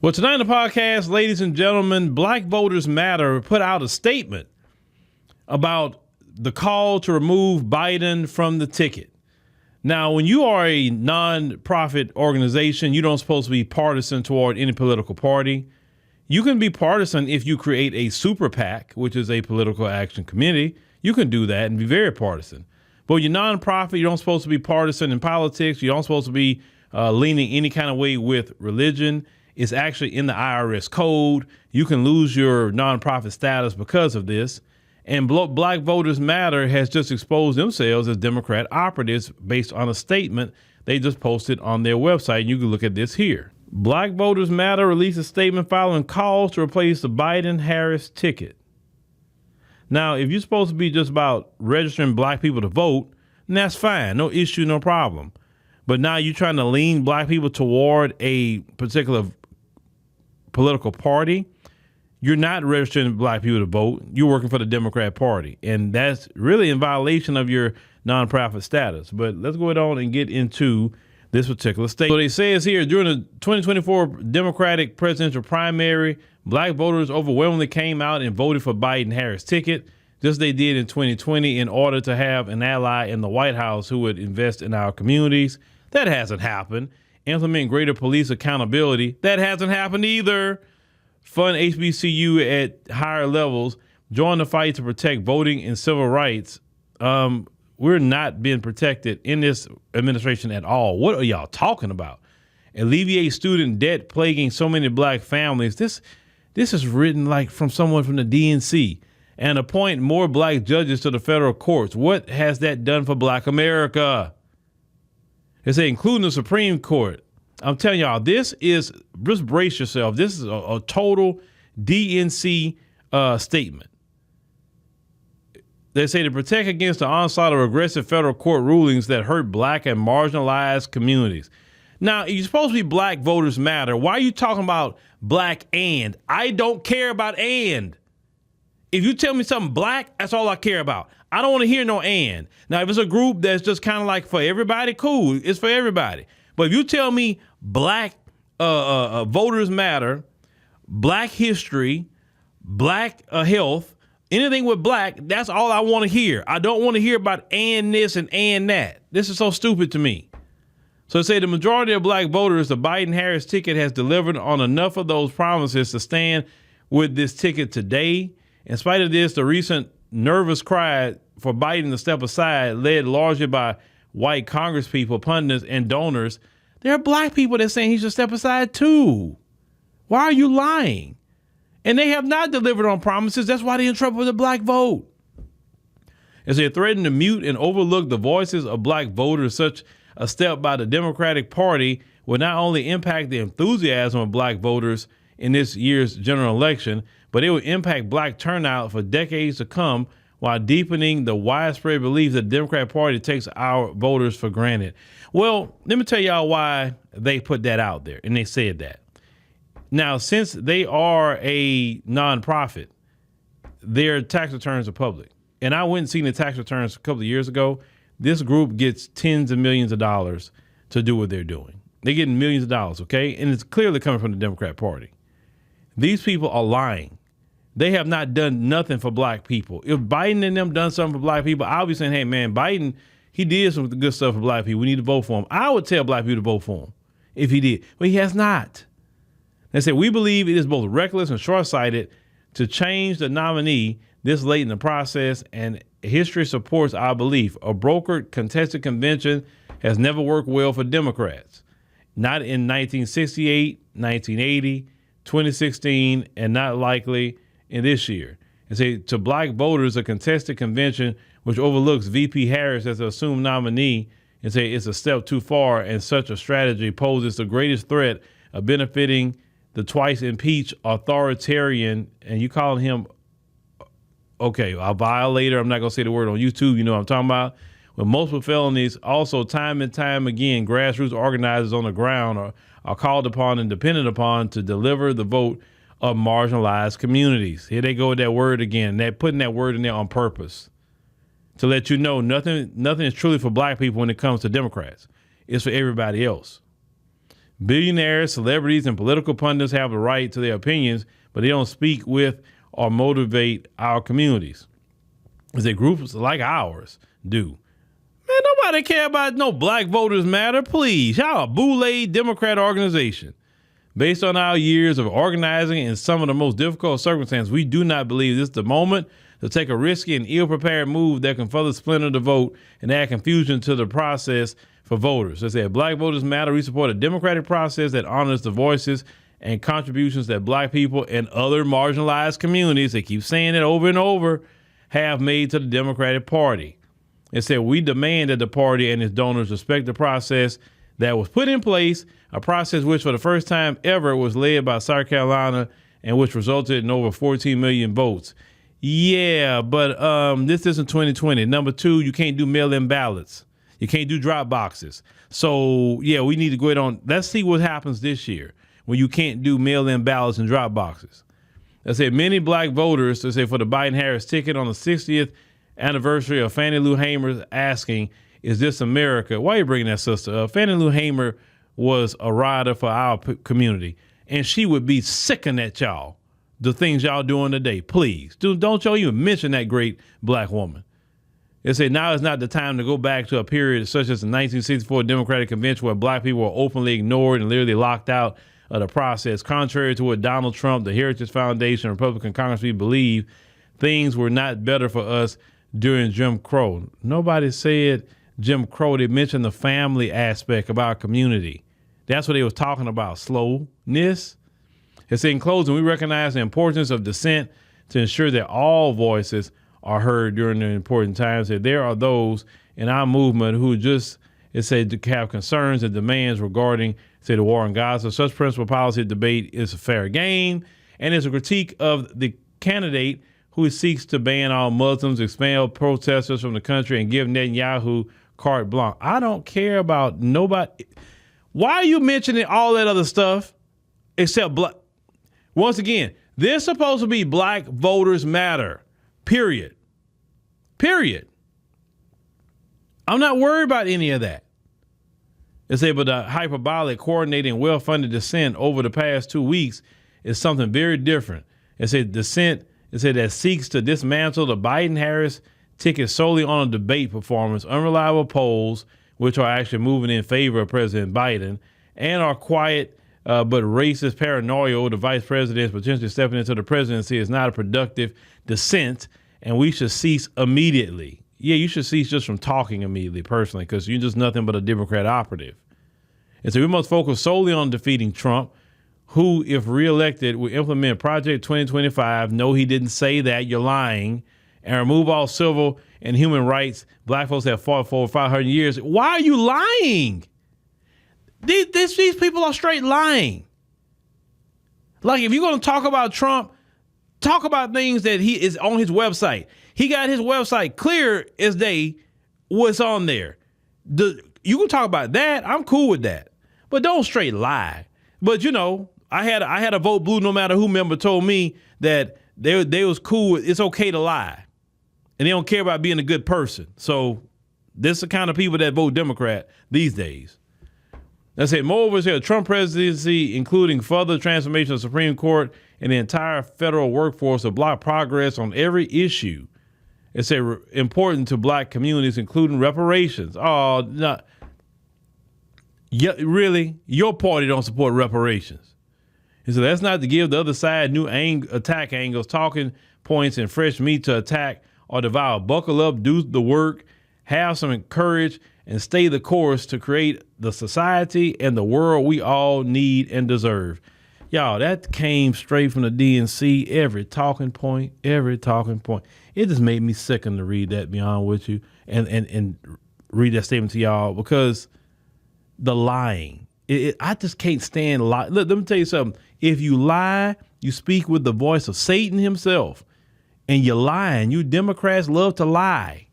Well, tonight on the podcast, ladies and gentlemen, Black Voters Matter put out a statement about the call to remove Biden from the ticket. Now, when you are a non-profit organization, you don't supposed to be partisan toward any political party. You can be partisan if you create a super PAC, which is a political action committee. You can do that and be very partisan. But you're non-profit, you don't supposed to be partisan in politics. You don't supposed to be leaning any kind of way with religion. It's actually in the IRS code. You can lose your nonprofit status because of this. And Black Voters Matter has just exposed themselves as Democrat operatives based on a statement they just posted on their website. You can look at this here. Black Voters Matter released a statement following calls to replace the Biden-Harris ticket. Now, if you're supposed to be just about registering black people to vote, then that's fine. No issue, no problem. But now you're trying to lean black people toward a particular political party. You're not registering black people to vote. You're working for the Democrat Party. And that's really in violation of your nonprofit status. But let's go on and get into this particular statement. So they say it's here, during the 2024 Democratic presidential primary, black voters overwhelmingly came out and voted for Biden-Harris ticket, just as they did in 2020, in order to have an ally in the White House who would invest in our communities. That hasn't happened. Implement greater police accountability. That hasn't happened either. Fund HBCU at higher levels. Join the fight to protect voting and civil rights. We're not being protected in this administration at all. What are y'all talking about? Alleviate student debt plaguing so many black families. This is written like from someone from the DNC. And appoint more black judges to the federal courts. What has that done for black America? They say including the Supreme Court. I'm telling y'all, this is, just brace yourself. This is a total DNC statement. They say to protect against the onslaught of aggressive federal court rulings that hurt black and marginalized communities. Now, you're supposed to be Black Voters Matter. Why are you talking about black and? I don't care about and. If you tell me something black, that's all I care about. I don't want to hear no and. Now, if it's a group that's just kind of like for everybody, cool. It's for everybody. But if you tell me black voters matter, black history, black health, anything with black, that's all I want to hear. I don't want to hear about and this and that. This is so stupid to me. So say the majority of black voters, the Biden-Harris ticket has delivered on enough of those promises to stand with this ticket today. In spite of this, the recent nervous cry for Biden to step aside, led largely by white congresspeople, pundits, and donors, there are black people that are saying he should step aside too. Why are you lying? And they have not delivered on promises. That's why they're in trouble with the black vote. As they threaten to mute and overlook the voices of black voters, such a step by the Democratic Party will not only impact the enthusiasm of black voters in this year's general election, but it will impact black turnout for decades to come, while deepening the widespread belief that the Democratic Party takes our voters for granted. Well, let me tell y'all why they put that out there, and they said that. Now, since they are a nonprofit, their tax returns are public. And I went and seen the tax returns a couple of years ago. This group gets tens of millions of dollars to do what they're doing. They're getting millions of dollars, okay? And it's clearly coming from the Democrat Party. These people are lying. They have not done nothing for black people. If Biden and them done something for black people, I'll be saying, hey, man, Biden, he did some good stuff for black people. We need to vote for him. I would tell black people to vote for him if he did, but he has not. They said, we believe it is both reckless and short-sighted to change the nominee this late in the process, and history supports our belief. A brokered contested convention has never worked well for Democrats. Not in 1968, 1980, 2016, and not likely in this year. And say to black voters, a contested convention which overlooks VP Harris as the assumed nominee, and say it's a step too far, and such a strategy poses the greatest threat of benefiting the twice impeached authoritarian, and you calling him, okay, a violator. I'm not going to say the word on YouTube. You know what I'm talking about. With multiple felonies, also time and time again, grassroots organizers on the ground are called upon and dependent upon to deliver the vote of marginalized communities. Here they go with that word again. They're putting that word in there on purpose to let you know nothing is truly for black people when it comes to Democrats. It's for everybody else. Billionaires, celebrities, and political pundits have the right to their opinions, but they don't speak with or motivate our communities. As groups like ours do. Man, nobody care about no Black Voters Matter. Please, y'all a boule Democrat organization. Based on our years of organizing in some of the most difficult circumstances, we do not believe this is the moment to take a risky and ill-prepared move that can further splinter the vote and add confusion to the process for voters. They say, Black Voters Matter. We support a democratic process that honors the voices and contributions that Black people and other marginalized communities, they keep saying it over and over, have made to the Democratic Party. It said, we demand that the party and its donors respect the process that was put in place, a process which for the first time ever was led by South Carolina and which resulted in over 14 million votes. Yeah, but this isn't 2020. Number two, you can't do mail-in ballots. You can't do drop boxes. So, yeah, we need to go ahead on. Let's see what happens this year when you can't do mail-in ballots and drop boxes. They say many Black voters, they say for the Biden-Harris ticket on the 60th anniversary of Fannie Lou Hamer's asking, is this America? Why are you bringing that sister up? Fannie Lou Hamer was a rider for our community, and she would be sicking at y'all, the things y'all doing today. Please, don't y'all even mention that great Black woman. They say now is not the time to go back to a period such as the 1964 Democratic Convention where Black people were openly ignored and literally locked out of the process. Contrary to what Donald Trump, the Heritage Foundation, Republican Congressman believe, things were not better for us during Jim Crow. Nobody said Jim Crow. They mentioned the family aspect of our community. That's what they was talking about, slowness. It said in closing, we recognize the importance of dissent to ensure that all voices are heard during the important times. That there are those in our movement who just, it said, to have concerns and demands regarding, say, the war in Gaza. Such principal policy debate is a fair game and is a critique of the candidate who seeks to ban all Muslims, expel protesters from the country, and give Netanyahu carte blanche. I don't care about nobody. Why are you mentioning all that other stuff except Black? Once again, there's supposed to be Black Voters Matter, period. Period. I'm not worried about any of that. It's able to hyperbolic, coordinating, well-funded dissent over the past 2 weeks is something very different. It's a dissent that seeks to dismantle the Biden-Harris ticket solely on a debate performance, unreliable polls, which are actually moving in favor of President Biden, and are quiet but racist paranoia the vice president's potentially stepping into the presidency is not a productive dissent, and we should cease immediately. Yeah, you should cease just from talking immediately, personally, because you're just nothing but a Democrat operative. And so we must focus solely on defeating Trump, who, if reelected, will implement Project 2025. No, he didn't say that. You're lying. And remove all civil and human rights Black folks have fought for 500 years. Why are you lying? These people are straight lying. Like, if you're going to talk about Trump, talk about things that he is on his website. He got his website clear as day. What's on there? You can talk about that. I'm cool with that. But don't straight lie. But, you know, I had a vote blue no matter who member told me that they was cool. It's okay to lie. And they don't care about being a good person. So this is the kind of people that vote Democrat these days. Let's say, moreover, here, Trump presidency, including further transformation of the Supreme Court and the entire federal workforce, to block progress on every issue. It's important to Black communities, including reparations. Oh, no. Yeah, really? Your party don't support reparations. And so that's not to give the other side new attack angles, talking points, and fresh meat to attack or devour. Buckle up, do the work, have some courage, and stay the course to create the society and the world we all need and deserve. Y'all, that came straight from the DNC. Every talking point. It just made me sicken to read that, be honest with you, and read that statement to y'all, because the lying. I just can't stand lie. Look, let me tell you something. If you lie, you speak with the voice of Satan himself, and you're lying. You Democrats love to lie.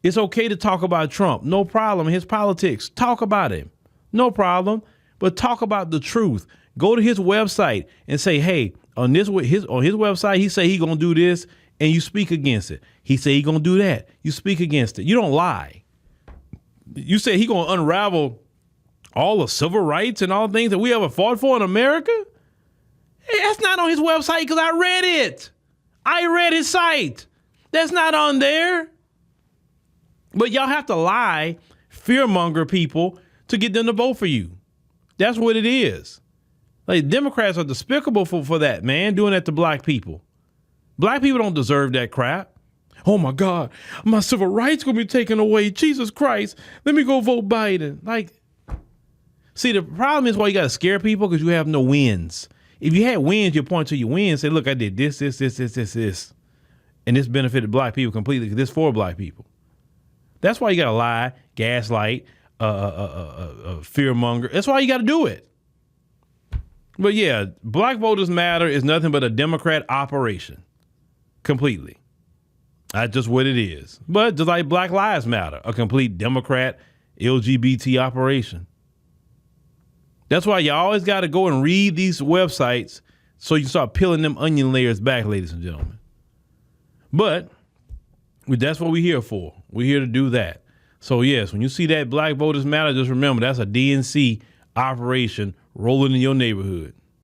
It's okay to talk about Trump. No problem. His politics. Talk about him. No problem. But talk about the truth. Go to his website and say, hey, on his website, he say he gonna do this, and you speak against it. He say he gonna do that. You speak against it. You don't lie. You say he gonna unravel all the civil rights and all the things that we ever fought for in America? Hey, that's not on his website because I read it. I read his site. That's not on there. But y'all have to lie, fearmonger people to get them to vote for you. That's what it is. Like, Democrats are despicable for that, man, doing that to black people. Black people don't deserve that crap. Oh, my God, my civil rights going to be taken away. Jesus Christ, let me go vote Biden. Like, see, the problem is why you got to scare people because you have no wins. If you had wins, you point to your wins, say, look, I did this. And this benefited black people completely because this for black people. That's why you got to lie, gaslight, fearmonger. That's why you got to do it. But yeah, Black Voters Matter is nothing but a Democrat operation. Completely. That's just what it is. But just like Black Lives Matter, a complete Democrat LGBT operation. That's why you always got to go and read these websites so you start peeling them onion layers back, ladies and gentlemen. But that's what we're here for. We're here to do that. So yes, when you see that Black Voters Matter, just remember that's a DNC operation rolling in your neighborhood.